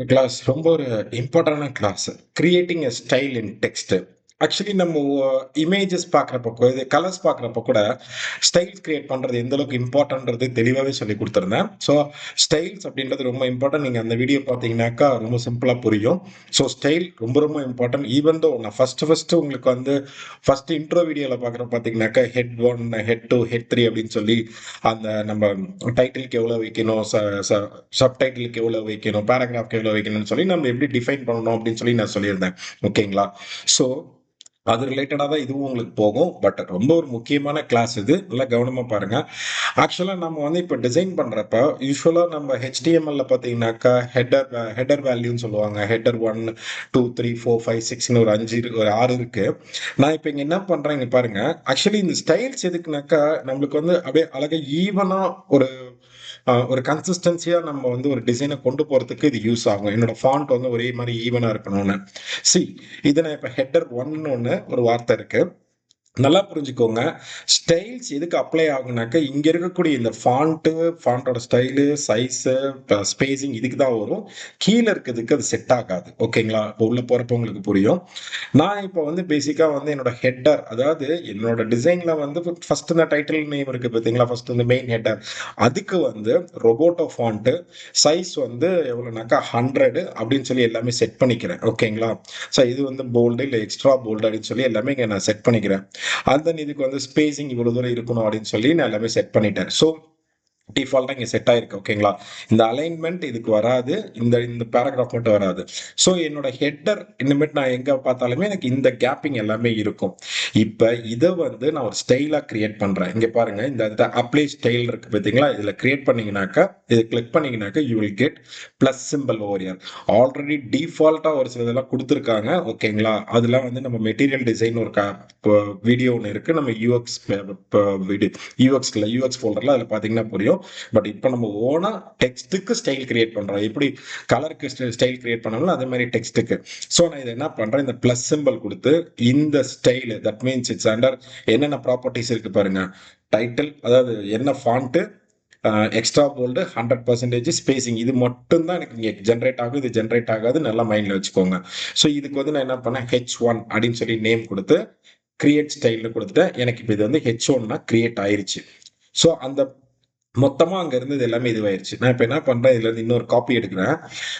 Class ரொம்ப ஒரு இம்பார்ட்டன்டான class. Creating a style in text. Actually நம்ம இமேஜஸ் பார்க்குறப்போ, இது கலர்ஸ் பார்க்குறப்போ கூட ஸ்டைல்ஸ் கிரியேட் பண்றது எந்த அளவுக்கு இம்பார்ட்டன்ட்றது தெளிவாவே சொல்லிக் குடுத்திருந்தேன். ஸோ ஸ்டைல்ஸ் அப்படின்றது ரொம்ப இம்பார்ட்டன்ட். நீங்க அந்த வீடியோ பார்த்தீங்கன்னாக்கா ரொம்ப சிம்பிளா புரியும். ஸோ ஸ்டைல் ரொம்ப ரொம்ப இம்பார்ட்டன்ட். ஈவன் தோ நான் ஃபர்ஸ்ட் உங்களுக்கு வந்து ஃபர்ஸ்ட் இன்ட்ரோ வீடியோல பார்க்குறப்ப பார்த்தீங்கன்னாக்கா ஹெட் 1, ஹெட் 2, ஹெட் 3 அப்படின்னு சொல்லி அந்த நம்ம டைட்டிலுக்கு எவ்வளோ வைக்கணும், சப்டைட்டிலுக்கு எவ்வளோ வைக்கணும், பேராகிராஃப்க்கு எவ்வளோ வைக்கணும்னு சொல்லி நம்ம எப்படி டிஃபைன் பண்ணணும் அப்படின்னு சொல்லி நான் சொல்லியிருந்தேன். ஓகேங்களா? ஸோ அது ரிலேட்டடா தான் இதுவும் உங்களுக்கு போகும். பட் ரொம்ப ஒரு முக்கியமான கிளாஸ் இது. நல்லா கவனமா பாருங்க. ஆக்சுவலா நம்ம வந்து இப்ப டிசைன் பண்றப்ப, யூசுவலா நம்ம HTML ல பார்த்தீங்கன்னாக்கா, ஹெடர் வேல்யூன்னு சொல்லுவாங்க. ஹெடர் 1, 2, 3, 4, 5, 6ன்னு ஒரு 5 ஒரு 6 இருக்கு. நான் இப்ப இங்க என்ன பண்றேன் இங்க பாருங்க. ஆக்சுவலி இந்த ஸ்டைல்ஸ் எதுக்குனாக்கா, நம்மளுக்கு வந்து அப்படியே அழகா ஈவனா ஒரு ஒரு கன்சிஸ்டன்சியா நம்ம வந்து ஒரு டிசைனை கொண்டு போறதுக்கு இது யூஸ் ஆகும். என்னோட ஃபாண்ட் வந்து ஒரே மாதிரி ஈவனா இருக்கணும்னு. சி இது நான் இப்ப ஹெட்டர் ஒன்னு ஒன்று ஒரு வார்த்தை இருக்கு. நல்லா புரிஞ்சுக்கோங்க. ஸ்டைல்ஸ் எதுக்கு அப்ளை ஆகுனாக்க, இங்க இருக்கக்கூடிய இந்த ஃபாண்டோட ஸ்டைலு, சைஸு, ஸ்பேசிங் இதுக்கு தான் வரும். கீழ இருக்கிறதுக்கு அது செட் ஆகாது. ஓகேங்களா? இப்போ உள்ள போறப்போ உங்களுக்கு புரியும். நான் இப்போ வந்து பேசிக்கா வந்து என்னோட ஹெட்டர், அதாவது என்னோட டிசைன்ல வந்து ஃபர்ஸ்ட் இந்த டைட்டில் நேம் இருக்கு பார்த்தீங்களா? ஃபர்ஸ்ட் இந்த மெயின் ஹெட்டர். அதுக்கு வந்து ரொபோட்டோ ஃபாண்ட் சைஸ் வந்து எவ்வளோனாக்கா 100 அப்படின்னு சொல்லி எல்லாமே செட் பண்ணிக்கிறேன். ஓகேங்களா? ஸோ இது வந்து போல்டு இல்ல எக்ஸ்ட்ரா போல்டு அப்படின்னு சொல்லி எல்லாமே இங்க நான் செட் பண்ணிக்கிறேன். அண்ட் தென் இதுக்கு வந்து ஸ்பேசிங் இவ்வளவு தூரம் இருக்கணும் அப்படின்னு சொல்லி நான் எல்லாமே செட் பண்ணிட்டேன். ஸோ டிஃபால்ட்டா இங்க செட் ஆயிருக்கு. ஓகேங்களா? இந்த அலைன்மென்ட் இதுக்கு வராது. இந்த இந்த பேராகிராஃப் மட்டும் வராது. ஸோ என்னோட ஹெட்டர் இனிமேட் நான் எங்க பார்த்தாலுமே எனக்கு இந்த கேப்பிங் எல்லாமே இருக்கும். இப்ப இத வந்து நான் ஒரு ஸ்டைலா கிரியேட் பண்றேன். இங்க பாருங்க, இந்த அப்ளை ஸ்டைல் இருக்கு பார்த்தீங்களா? இதுல கிரியேட் பண்ணீங்கன்னாக்கா, இத கிளிக் பண்ணீங்கன்னாக்கா you will get plus symbol over here. Already டிஃபால்ட்டா ஒரு சில இதெல்லாம் குடுத்துருக்காங்க. ஓகேங்களா? அதெல்லாம் வந்து நம்ம மெட்டீரியல் டிசைன் ஒரு வீடியோ ஒண்ணு இருக்கு. நம்ம யூஎக்ஸ் ஃபோல்டர்ல அதுல பார்த்தீங்கன்னா புரியும். பட் இப்போ நம்ம ஓனா டெக்ஸ்ட்டுக்கு ஸ்டைல் கிரியேட் பண்றோம். எப்படி கலருக்கு ஸ்டைல் கிரியேட் பண்ணாலும் அதே மாதிரி டெக்ஸ்ட்டுக்கு. ஸோ நான் இதை என்ன பண்றேன், இந்த பிளஸ் சிம்பிள் கொடுத்து இந்த style, that means it's under என்னென்ன ப்ராப்பர்ட்டிஸ் இருக்கு பாருங்க. டைட்டில், அதாவது என்ன ஃபாண்ட், எக்ஸ்ட்ரா போல்டு, 100% ஸ்பேசிங், இது மட்டும் தான் எனக்கு இங்கே ஜென்ரேட் ஆகும். இது ஜென்ரேட் ஆகாது, நல்லா மைண்ட்ல வச்சுக்கோங்க. ஸோ இதுக்கு வந்து நான் என்ன பண்ணேன், H1 அப்படின்னு சொல்லி நேம் கொடுத்து கிரியேட் ஸ்டைல்னு கொடுத்துட்டேன். எனக்கு இப்போ இது வந்து H1னா கிரியேட் ஆயிருச்சு. ஸோ அந்த மொத்தமா அங்க இருந்தது எல்லாமே இதுவாயிருச்சு. நான் இப்ப என்ன பண்றேன், இதுல இருந்து இன்னொரு காப்பி எடுக்கிறேன்.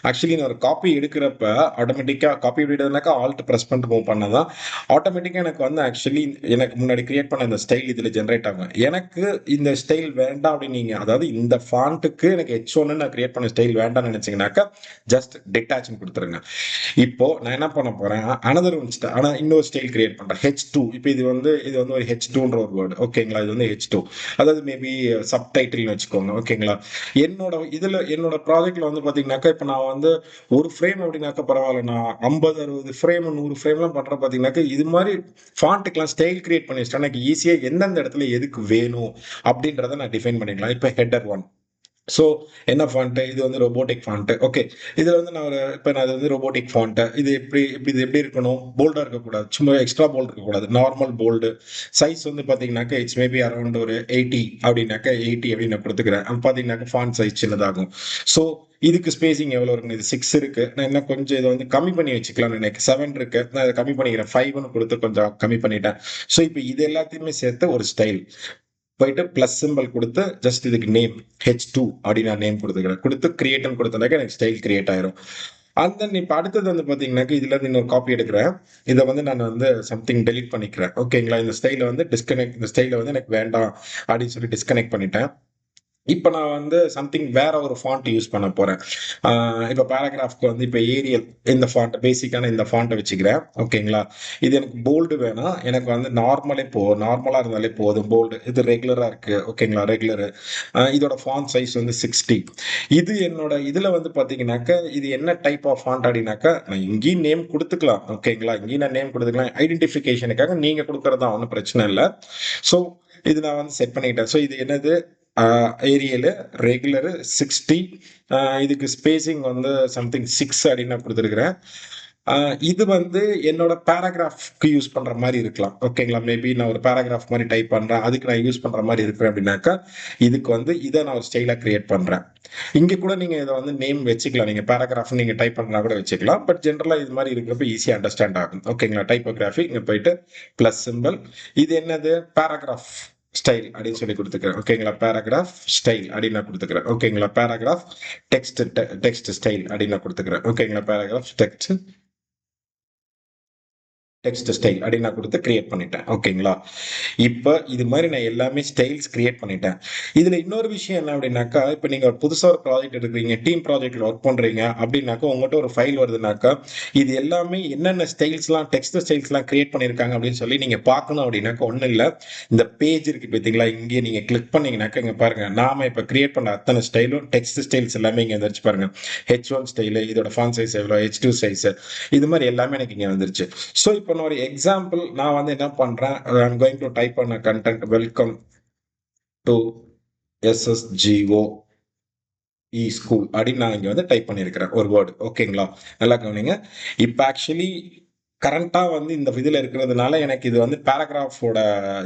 ஆக்சுவலி நான் ஒரு காப்பி எடுக்கிறப்ப ஆட்டோமேட்டிக்கா காப்பி எடுக்கிறதுனாக்கா ஆல்ட் பிரஸ் பண்ணிட்டு மூவ் பண்ணதான் ஆட்டோமேட்டிக்கா எனக்கு வந்து ஆக்சுவலி எனக்கு முன்னாடி கிரியேட் பண்ண இந்த ஸ்டைல் இதுல ஜென்ரேட் ஆகும். எனக்கு இந்த ஸ்டைல் வேண்டாம் அப்படின்னு நீங்க, அதாவது இந்த ஃபாண்ட்டுக்கு எனக்கு H1 நான் கிரியேட் பண்ண ஸ்டைல் வேண்டாம்னு நினைச்சீங்கன்னாக்கா ஜஸ்ட் டிட்டாச்னு கொடுத்துருங்க. இப்போ நான் என்ன பண்ண போறேன், ஆனா இன்னொரு ஸ்டைல் கிரியேட் பண்றேன், H2. இப்போ இது வந்து ஒரு H2ன்ற ஒரு வேர்டு. ஓகேங்களா? இது வந்து H2, அதாவது மேபி சப்டைட்டில்னு வச்சுக்கோங்க. ஓகேங்களா? என்னோட ப்ராஜெக்ட்ல வந்து பாத்தீங்கன்னாக்கா, இப்போ நான் வந்து ஒரு ஃப்ரேம் அப்படின்னாக்கா பரவாயில்ல, நான் 50, 60 ஃப்ரேம், 100 ஃப்ரேம்லாம் பண்ற பாத்தீங்கன்னாக்கா, இது மாதிரி ஃபாண்ட்டுக்கெல்லாம் ஸ்டைல் கிரியேட் பண்ணி வச்சுட்டா எனக்கு ஈஸியா எந்தெந்த இடத்துல எதுக்கு வேணும் அப்படின்றத நான் டிஃபைன் பண்ணிக்கலாம். இப்போ ஹெட்டர் 1. ஸோ என்ன ஃபாண்ட், இது வந்து ரோபோட்டிக் ஃபாண்ட். ஓகே, இதுல வந்து நான் இது வந்து ரோபோட்டிக் ஃபாண்ட். இது எப்படி இருக்கணும், போல்டா இருக்கக்கூடாது, சும்மா எக்ஸ்ட்ரா போல்ட் இருக்கக்கூடாது, நார்மல் போல்டு. சைஸ் வந்து பாத்தீங்கன்னாக்கா இட்ஸ் மேபி அரௌண்ட் ஒரு 80 அப்படின்னாக்கா 80 அப்படின்னு நான் கொடுத்துக்கிறேன். அப்ப பாத்தீங்கன்னாக்கா ஃபாண்ட் சைஸ் சின்னதாகும். ஸோ இதுக்கு ஸ்பேசிங் எவ்வளவு இருக்கு, இது 6 இருக்கு. நான் என்ன கொஞ்சம் இதை வந்து கம்மி பண்ணி வச்சுக்கலாம். எனக்கு 7 இருக்கு, நான் இதை கம்மி பண்ணிக்கிறேன். 5ன்னு கொடுத்து கொஞ்சம் கம்மி பண்ணிட்டேன். ஸோ இப்போ இது எல்லாத்தையுமே சேர்த்து ஒரு ஸ்டைல் போயிட்டு பிளஸ் சிம்பிள் கொடுத்து ஜஸ்ட் இதுக்கு நேம் H2 அப்படின்னு நான் நேம் கொடுத்துக்கிறேன். கொடுத்து கிரியேட்னு கொடுத்தனாக்க எனக்கு ஸ்டைல் கிரியேட் ஆயிரும். அந்த இப்ப அடுத்தது வந்து பாத்தீங்கன்னாக்க, இதுல இருந்து இன்னொரு காப்பி எடுக்கிறேன். இதை வந்து நான் வந்து சம்திங் டெலிட் பண்ணிக்கிறேன். ஓகேங்களா? இந்த ஸ்டைல வந்து இந்த ஸ்டைல வந்து எனக்கு வேண்டாம் அப்படின்னு சொல்லி டிஸ்கனெக்ட் பண்ணிட்டேன். இப்ப நான் வந்து சம்திங் வேற ஒரு ஃபாண்ட் யூஸ் பண்ண போறேன். இப்ப பேராகிராஃப்க்கு வந்து இப்ப ஏரியல் இந்த ஃபாண்ட், பேசிக்கான இந்த ஃபாண்ட்டை வச்சுக்கிறேன். ஓகேங்களா? இது எனக்கு போல்டு வேணாம். எனக்கு வந்து நார்மலா இருந்தாலே போதும். போல்டு இது ரெகுலரா இருக்கு. ஓகேங்களா? ரெகுலர். இதோட ஃபாண்ட் சைஸ் வந்து 60. இது என்னோட இதுல வந்து பாத்தீங்கன்னாக்க, இது என்ன டைப் ஆஃப் ஃபாண்ட் அப்படின்னாக்கா, நான் இங்கேயும் நேம் கொடுத்துக்கலாம். ஓகேங்களா? இங்கேயும் நான் நேம் கொடுத்துக்கலாம். ஐடென்டிஃபிகேஷனுக்காக நீங்க கொடுக்கறது தான், ஒன்றும் பிரச்சனை இல்லை. ஸோ இது நான் வந்து செட் பண்ணிக்கிட்டேன். ஸோ இது என்னது, ஏரியலு, ரெகுலரு, 60. இதுக்கு ஸ்பேசிங் வந்து சம்திங் 6 அப்படின்னு நான் கொடுத்துருக்கிறேன். இது வந்து என்னோட பேராகிராஃப்க்கு யூஸ் பண்ற மாதிரி இருக்கலாம். ஓகேங்களா? மேபி நான் ஒரு பேராகிராஃப் மாதிரி டைப் பண்றேன். அதுக்கு நான் யூஸ் பண்ற மாதிரி இருக்கிறேன் அப்படின்னாக்கா, இதுக்கு வந்து இதை நான் ஒரு ஸ்டைலா கிரியேட் பண்றேன். இங்க கூட நீங்க இதை வந்து நேம் வச்சுக்கலாம். நீங்க பேராகிராஃப் நீங்க டைப் பண்ணா கூட வச்சுக்கலாம். பட் ஜென்ரலா இது மாதிரி இருக்கிறப்ப ஈஸியா அண்டர்ஸ்டாண்ட் ஆகும். ஓகேங்களா? டைப்போகிராஃபி இங்க போயிட்டு பிளஸ் சிம்பிள். இது என்னது? பேராகிராஃப் ஸ்டைல் அப்படின்னு சொல்லி கொடுத்துக்கிறேன். ஓகேங்களா? பேராகிராஃப் ஸ்டைல் அப்படின்னு நான் கொடுத்துக்கிறேன். ஓகேங்களா? பேராகிராஃப் டெக்ஸ்ட் ஸ்டைல் அப்படின்னு நான் கொடுத்துக்கிறேன். ஓகேங்களா? பேராகிராஃப் டெக்ஸ்ட் ஸ்டைல் அப்படின்னு நான் கொடுத்து கிரியேட் பண்ணிட்டேன். ஓகேங்களா? இப்போ இது மாதிரி நான் எல்லாமே ஸ்டைல்ஸ் கிரியேட் பண்ணிட்டேன். இதுல இன்னொரு விஷயம் என்ன அப்படின்னாக்கா, இப்போ நீங்க புதுசா ஒரு ப்ராஜெக்ட் எடுக்கிறீங்க, டீம் ப்ராஜெக்ட்ல ஒர்க் பண்றீங்க அப்படின்னாக்கா, உங்கள்கிட்ட ஒரு ஃபைல் வருதுனாக்கா, இது எல்லாமே என்னென்ன ஸ்டைல்ஸ்லாம் டெக்ஸ்ட் ஸ்டைல்ஸ்லாம் கிரியேட் பண்ணியிருக்காங்க அப்படின்னு சொல்லி நீங்க பார்க்கணும் அப்படின்னாக்கா, ஒன்றும் இல்லை, இந்த பேஜ் இருக்கு பார்த்தீங்களா, இங்கே நீங்க கிளிக் பண்ணீங்கன்னாக்கா இங்க பாருங்க, நாம இப்போ கிரியேட் பண்ண அத்தனை ஸ்டைலும் டெக்ஸ்ட் ஸ்டைல்ஸ் எல்லாமே இங்க வந்துருச்சு பாருங்க. H1 ஸ்டைலு, இதோட ஃபாண்ட் சைஸ் எவ்வளோ, H2 சைஸ், இது மாதிரி எல்லாமே எனக்கு இங்க வந்துருச்சு. ஸோ இப்போ நான் ஒரு எக்ஸாம்பிள் நான் வந்து என்ன பண்றேன், ஐம் கோயிங் டு டைப் பண்ண content, welcome to SSGO school அப்படின்னு நான் இங்க வந்து டைப் பண்ணியிருக்கிறேன் ஒரு வேர்டு. ஓகேங்களா? நல்லா கவனிங்க. இப்போ ஆக்சுவலி கரண்டா வந்து இந்த இதுல இருக்கிறதுனால எனக்கு இது வந்து பேராகிராஃபோட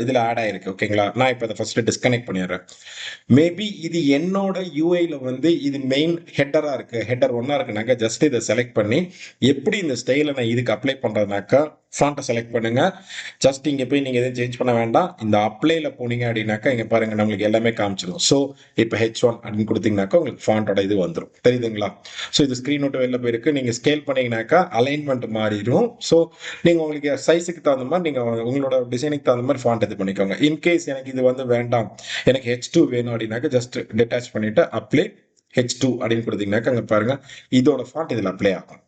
இதுல ஆட் ஆயிருக்கு. ஓகேங்களா? நான் இப்போ இதை ஃபர்ஸ்ட் டிஸ்கனெக்ட் பண்ணிடுறேன். மேபி இது என்னோட யூஐல வந்து இது மெயின் ஹெட்டரா இருக்கு, ஹெட்டர் ஒன்னா இருக்குனாக்கா, ஜஸ்ட் இதை செலக்ட் பண்ணி எப்படி இந்த ஸ்டைலை நான் இதுக்கு அப்ளை பண்றதுனாக்கா, ஃபாண்ட்டை செலக்ட் பண்ணுங்க. ஜஸ்ட் இங்க போய் நீங்க எதுவும் சேஞ்ச் பண்ண வேண்டாம். இந்த அப்ளைல போனீங்க அப்படின்னாக்கா இங்க பாருங்க நம்மளுக்கு எல்லாமே காமிச்சிடும். ஸோ இப்போ H1 அப்படின்னு கொடுத்தீங்கன்னாக்கா உங்களுக்கு ஃபாண்டோட இது வந்துடும். தெரியுதுங்களா? ஸோ இது ஸ்கிரீன் விட்டு வெளில போயிருக்கு. நீங்க ஸ்கேல் பண்ணீங்கன்னாக்கா அலைன்மெண்ட் மாறிடும். ஸோ நீங்க உங்களுக்கு சைஸுக்கு தகுந்த மாதிரி நீங்க உங்களோட டிசைனுக்கு தகுந்த மாதிரி ஃபாண்ட் இது பண்ணிக்கோங்க. இன்கேஸ் எனக்கு இது வந்து வேண்டாம், எனக்கு H2 வேணும் அப்படின்னாக்கா ஜஸ்ட் டிட்டாச் பண்ணிட்டு அப்ளை H2 அப்படின்னு கொடுத்தீங்கன்னாக்கா அங்க பாருங்க இதோட ஃபாண்ட் இதுல அப்ளை ஆகும்.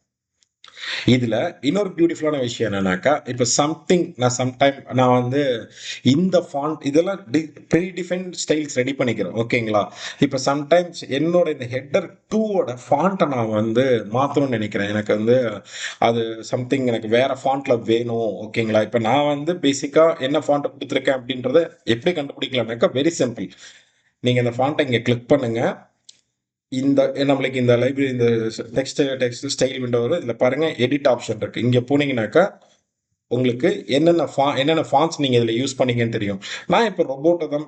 இதுல இன்னொரு பியூட்டிஃபுல்லான விஷயம் என்னன்னாக்கா, இப்ப சம்திங் நான் சம்டைம் நான் வந்து இந்த ஃபாண்ட் இதெல்லாம் ப்ரீ டிஃபைன் ஸ்டைல்ஸ் ரெடி பண்ணிக்கிறேன். ஓகேங்களா? இப்ப சம்டைம்ஸ் என்னோட இந்த ஹெட்டர் 2ஓட ஃபாண்ட்டை நான் வந்து மாத்தணும்னு நினைக்கிறேன். எனக்கு வந்து அது சம்திங் எனக்கு வேற ஃபாண்ட்ல வேணும். ஓகேங்களா? இப்ப நான் வந்து பேசிக்கா என்ன ஃபாண்ட் கொடுத்துருக்கேன் அப்படின்றத எப்படி கண்டுபிடிக்கலாம்னாக்கா, வெரி சிம்பிள். நீங்க இந்த ஃபாண்ட்டை இங்க கிளிக் பண்ணுங்க. இந்த நம்மளுக்கு இந்த லைப்ரரி இந்த டெக்ஸ்ட் ஸ்டைல் விண்டோ வரும். இதுல பாருங்க எடிட் ஆப்ஷன் இருக்கு. இங்க போனீங்கன்னாக்கா உங்களுக்கு என்னென்ன ஃபாண்ட்ஸ் நீங்க இதுல யூஸ் பண்ணீங்கன்னு தெரியும். நான் இப்போ ரொபோட்டை தான்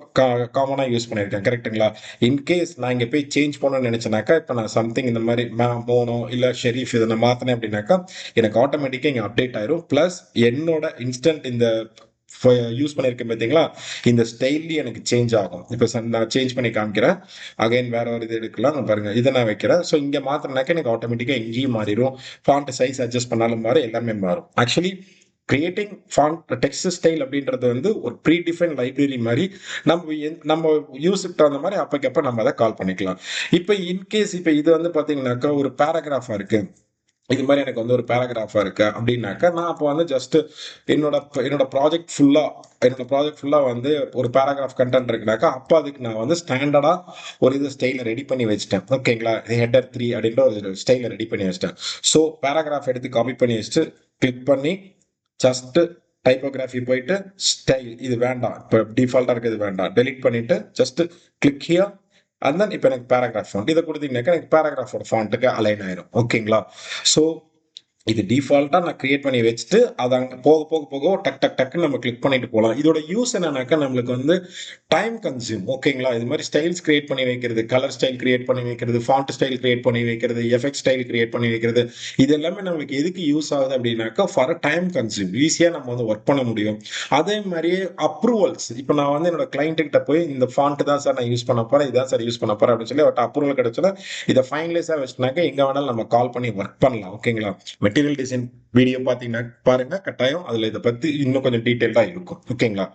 காமனா யூஸ் பண்ணியிருக்கேன். கரெக்ட்டுங்களா? இன்கேஸ் நான் இங்க போய் சேஞ்ச் பண்ணணும்னு நினைச்சேனாக்கா, இப்போ நான் சம்திங் இந்த மாதிரி மோனோ இல்ல ஷெரீஃப் இதை நான் மாத்தினேன் அப்படின்னாக்கா எனக்கு ஆட்டோமேட்டிக்கா இங்க அப்டேட் ஆயிரும். பிளஸ் என்னோட இன்ஸ்டன்ட் இந்த யூஸ் பண்ணியிருக்கேன் பார்த்தீங்களா, இந்த ஸ்டைல்லி எனக்கு சேஞ்ச் ஆகும். இப்போ நான் சேஞ்ச் பண்ணி காமிக்கிறேன். அகைன் வேற ஒரு இது எடுக்கலாம். பாருங்க இதை நான் வைக்கிறேன். ஸோ இங்க மாத்தினாக்க எனக்கு ஆட்டோமேட்டிக்கா இங்கேயும் மாறிடும். ஃபாண்ட் சைஸ் அட்ஜஸ்ட் பண்ணாலும் மாறும், எல்லாமே மாறும். Actually creating font text style அப்படின்றது வந்து ஒரு ப்ரீ டிஃபைன் லைப்ரரி மாதிரி நம்ம யூஸுக்கு தகுந்த மாதிரி அப்பக்கப்ப நம்ம அதை கால் பண்ணிக்கலாம். இப்போ இன்கேஸ் இப்போ இது வந்து பார்த்தீங்கன்னாக்கா ஒரு பேராகிராஃபா இருக்கு, இது மாதிரி எனக்கு வந்து ஒரு பேராகிராஃபா இருக்கு அப்படின்னாக்கா, நான் அப்போ வந்து ஜஸ்ட் என்னோட என்னோட ப்ராஜெக்ட் ஃபுல்லா வந்து ஒரு பேராகிராஃப் கண்டென்ட் இருக்குனாக்கா, அப்போ அதுக்கு நான் வந்து ஸ்டாண்டர்டா ஒரு இது ஸ்டைல ரெடி பண்ணி வச்சிட்டேன். ஓகேங்களா? ஹெட்டர் 3 அப்படின்ற ஒரு ஸ்டைல ரெடி பண்ணி வச்சிட்டேன். ஸோ பேராகிராஃப் எடுத்து காப்பி பண்ணி வச்சுட்டு கிளிக் பண்ணி ஜஸ்ட் டைப்போகிராஃபி போயிட்டு ஸ்டைல் இது வேண்டாம், இப்போ டிஃபால்ட்டா இருக்கிறது வேண்டாம், டெலிட் பண்ணிட்டு just click here and then இப்போ எனக்கு பேராகிராஃப் ஃபாண்ட் இதை கொடுத்தீங்கன்னாக்கா எனக்கு பேராகிராஃபோட ஃபாண்ட்டுக்கு அலைன் ஆயிரும். ஓகேங்களா? ஸோ இது டிஃபால்ட்டா நான் கிரியேட் பண்ணி வச்சுட்டு அதை அங்கே போக போக போக டக் டக் டக்குன்னு நம்ம கிளிக் பண்ணிட்டு போகலாம். இதோட யூஸ் என்னன்னாக்கா நம்மளுக்கு வந்து டைம் கன்சியூம். ஓகேங்களா? இது மாதிரி ஸ்டைல்ஸ் கிரியேட் பண்ணி வைக்கிறது, கலர் ஸ்டைல் கிரியேட் பண்ணி வைக்கிறது, ஃபாண்ட் ஸ்டைல் கிரியேட் பண்ணி வைக்கிறது, எஃபெக்ட் ஸ்டைல் கிரியேட் பண்ணி வைக்கிறது, இது எல்லாமே நம்மளுக்கு எதுக்கு யூஸ் ஆகுது அப்படின்னாக்கா ஃபார் டைம் கன்சியூம். ஈஸியாக நம்ம வந்து ஒர்க் பண்ண முடியும். அதே மாதிரியே அப்ரூவல்ஸ். இப்போ நான் வந்து என்னோட கிளைண்ட் கிட்ட போய் இந்த ஃபாண்ட் தான் சார் நான் யூஸ் பண்ண போறேன், இதான் சார் யூஸ் பண்ண போறேன் அப்படின்னு சொல்லி அவர்கிட்ட அப்ரூவல் கிடைச்சா இதை ஃபைனலைஸா வச்சுனாக்க எங்க வேணாலும் நம்ம கால் பண்ணி ஒர்க் பண்ணலாம். ஓகேங்களா? மெட்டீரியல் டிசைன் வீடியோ பாத்தீங்கன்னா பாருங்க கட்டாயம், அதுல இதை பத்தி இன்னும் கொஞ்சம் டீட்டெயில்டா இருக்கும். ஓகேங்களா?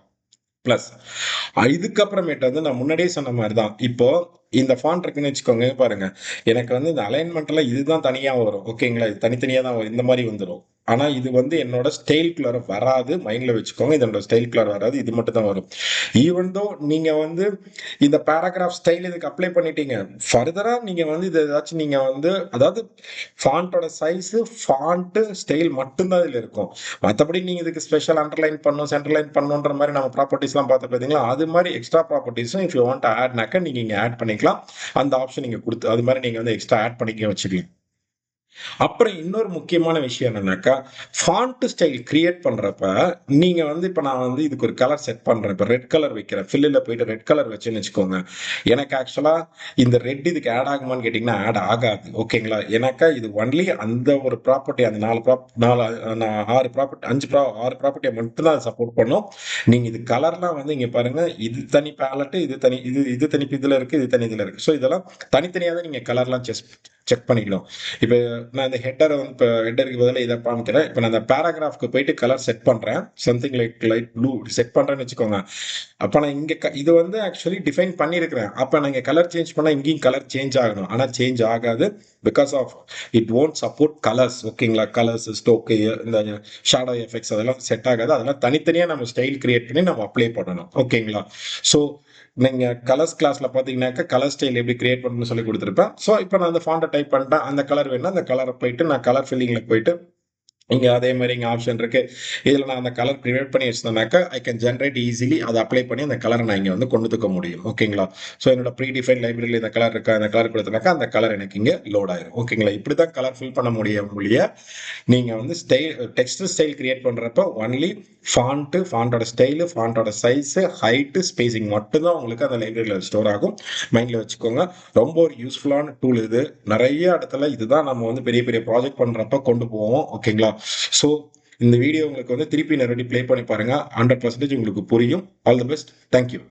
பிளஸ் இதுக்கப்புறமேட்டு வந்து நான் முன்னாடியே சொன்ன மாதிரி தான், இப்போ இந்த ஃபாண்ட் இருக்குன்னு வச்சுக்கோங்க. பாருங்க எனக்கு வந்து இந்த அலைன்மெண்ட்ல இதுதான் தனியா வரும். ஓகேங்களா? இது தனித்தனியா தான் வரும், இந்த மாதிரி வந்துடும். ஆனா இது வந்து என்னோட ஸ்டைல்குள்ளார வராது. மைண்ட்ல வச்சுக்கோங்க, இதனோட ஸ்டைல்குள்ளார வராது, இது மட்டும் தான் வரும். ஈவன் தோ நீங்க வந்து இந்த பேராகிராஃப் ஸ்டைல் இதுக்கு அப்ளை பண்ணிட்டீங்க, ஃபர்தரா நீங்க வந்து இது ஏதாச்சும் நீங்க வந்து அதாவது ஃபாண்டோட சைஸ் ஃபாண்ட் ஸ்டைல் மட்டும்தான் இதுல இருக்கும். மற்றபடி நீங்க இதுக்கு ஸ்பெஷல் அண்டர்லைன் பண்ணும் சென்டர்லைன் பண்ணுன்ற மாதிரி நம்ம ப்ராப்பர்ட்டிஸ்லாம் பார்த்து பார்த்தீங்களா, அது மாதிரி எக்ஸ்ட்ரா ப்ராப்பர்ட்டிஸும் இஃப் யூ வாண்ட் ஆட்னாக்க நீங்க இங்க ஆட் பண்ணிக்கலாம். அந்த ஆப்ஷன் நீங்க கொடுத்து அது மாதிரி நீங்க வந்து எக்ஸ்ட்ரா ஆட் பண்ணிக்க வச்சுக்கலாம். அப்புறம் இன்னொரு முக்கியமான விஷயம் என்னன்னாக்கா, ஃபாண்ட் ஸ்டைல் கிரியேட் பண்றப்ப, நீங்க வந்து இப்ப நான் வந்து இதுக்கு ஒரு கலர் செட் பண்றேன். இப்ப ரெட் கலர் வைக்கிறேன். ஃபில்லுல போயிட்டு ரெட் கலர் வச்சேன்னு வச்சுக்கோங்க. எனக்கு ஆக்சுவலா இந்த ரெட் இதுக்கு ஆட் ஆகுமான்னு கேட்டீங்கன்னா, ஆட் ஆகாது. ஓகேங்களா? ஏன்னாக்கா இது ஒன்லி அந்த ஒரு ப்ராப்பர்ட்டி அந்த 6 ப்ராப்பர்ட்டி 6 ப்ராப்பர்ட்டிய மட்டும் தான் சப்போர்ட் பண்ணும். நீங்க இது கலர்லாம் வந்து இங்க பாருங்க, இது தனி பேலட், இது தனி இதுல இருக்கு, இது தனி இதுல இருக்கு. ஸோ இதெல்லாம் தனித்தனியா தான் நீங்க கலர்லாம் செக் பண்ணிக்கணும். இப்ப நான் இந்த ஹெட்டரை வந்து இப்போ ஹெட்டருக்கு பதிலாக இதை காமிக்கிறேன். இப்போ நான் அந்த பேராகிராஃப்க்கு போயிட்டு கலர் செட் பண்றேன். Something like light blue set பண்றேன்னு வச்சுக்கோங்க. அப்ப நான் இங்க இது வந்து ஆக்சுவலி டிஃபைன் பண்ணியிருக்கிறேன். அப்ப நான் இங்க கலர் சேஞ்ச் பண்ணா இங்கேயும் கலர் சேஞ்ச் ஆகணும். ஆனா சேஞ்ச் ஆகாது. Because of it won't support colours. ஓகேங்களா? கலர்ஸ், ஸ்டோக்கு, இந்த ஷேடோ எஃபெக்ட்ஸ் அதெல்லாம் செட் ஆகாது. அதெல்லாம் தனித்தனியா நம்ம ஸ்டைல் கிரியேட் பண்ணி நம்ம அப்ளை பண்ணணும். ஓகேங்களா? ஸோ நீங்க கலர்ஸ் கிளாஸ்ல பாத்தீங்கன்னாக்கா கலர் ஸ்டைல் எப்படி கிரியேட் பண்ணணும்னு சொல்லி கொடுத்துருப்பேன். ஸோ இப்போ நான் அந்த ஃபாண்ட்டை டைப் பண்ணிட்டேன். அந்த கலர் வேணும்னா அந்த கலரை போயிட்டு நான் கலர் ஃபில்லிங்ல போயிட்டு இங்க அதே மாதிரி இங்க ஆப்ஷன் இருக்கு. இதுல நான் அந்த கலர் கிரியேட் பண்ணி வச்சிருந்தேனாக்கா ஐ கேன் ஜென்ரேட் ஈஸிலி அதை அப்ளை பண்ணி அந்த கலரை நான் இங்க வந்து கொண்டு வந்துக்க முடியும். ஓகேங்களா? ஸோ என்னோட ப்ரீ டிஃபைன் லைப்ரரியில் இந்த கலர் இருக்கா, அந்த கலர் கொடுத்தனாக்கா அந்த கலர் எனக்கு இங்க லோட் ஆயிரும். ஓகேங்களா? இப்படிதான் கலர் ஃபில் பண்ண முடியும் ஒழிய நீங்க வந்து டெக்ஸ்ட் ஸ்டைல் கிரியேட் பண்றப்ப ஒன்லி ஃபாண்டோட ஸ்டைலு, ஃபாண்டோட சைஸ், ஹைட், ஸ்பேசிங் மட்டும்தான் உங்களுக்கு அந்த லைப்ரரியில் ஸ்டோர் ஆகும். மைண்ட்ல வச்சுக்கோங்க. ரொம்ப ஒரு யூஸ்ஃபுல்லான டூல் இது. நிறைய இடத்துல இதுதான் நம்ம வந்து பெரிய பெரிய ப்ராஜெக்ட் பண்றப்ப கொண்டு போவோம். ஓகேங்களா? ஸோ இந்த வீடியோ உங்களுக்கு வந்து திருப்பி நேரடி ப்ளே பண்ணி பாருங்க. 100% உங்களுக்கு புரியும். All the best. தேங்க்யூ.